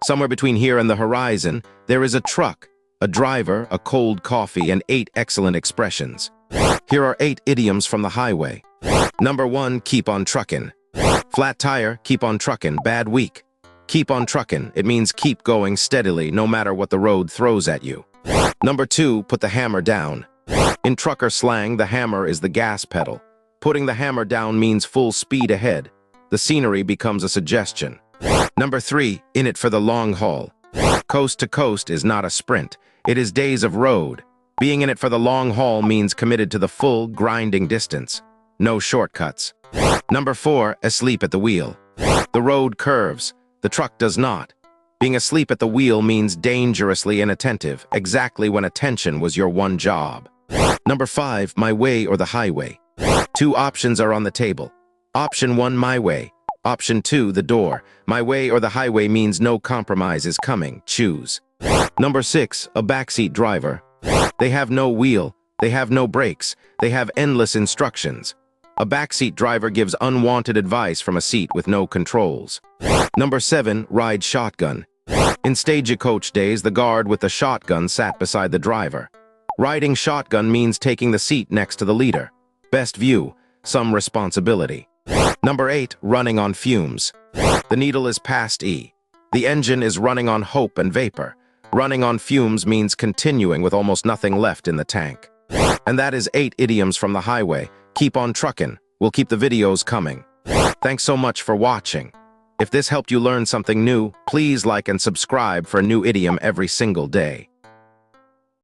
Somewhere between here and the horizon, there is a truck, a driver, a cold coffee, and 8 excellent expressions. Here are 8 idioms from the highway. Number 1, keep on truckin'. Flat tire, keep on truckin', bad week. Keep on truckin', it means keep going steadily no matter what the road throws at you. Number 2, put the hammer down. In trucker slang, the hammer is the gas pedal. Putting the hammer down means full speed ahead. The scenery becomes a suggestion. Number 3, in it for the long haul. Coast to coast is not a sprint. It is days of road. Being in it for the long haul means committed to the full, grinding distance. No shortcuts. Number 4, asleep at the wheel. The road curves. The truck does not. Being asleep at the wheel means dangerously inattentive, exactly when attention was your one job. Number 5, my way or the highway. 2 options are on the table. Option 1, my way. Option 2, the door. My way or the highway means no compromise is coming. Choose. Number 6, a backseat driver. They have no wheel. They have no brakes. They have endless instructions. A backseat driver gives unwanted advice from a seat with no controls. Number 7, ride shotgun. In stagecoach days, the guard with the shotgun sat beside the driver. Riding shotgun means taking the seat next to the leader. Best view, some responsibility. Number 8, running on fumes. The needle is past E. The engine is running on hope and vapor. Running on fumes means continuing with almost nothing left in the tank. And that is 8 idioms from the highway. Keep on truckin'. We'll keep the videos coming. Thanks so much for watching. If this helped you learn something new, please like and subscribe for a new idiom every single day.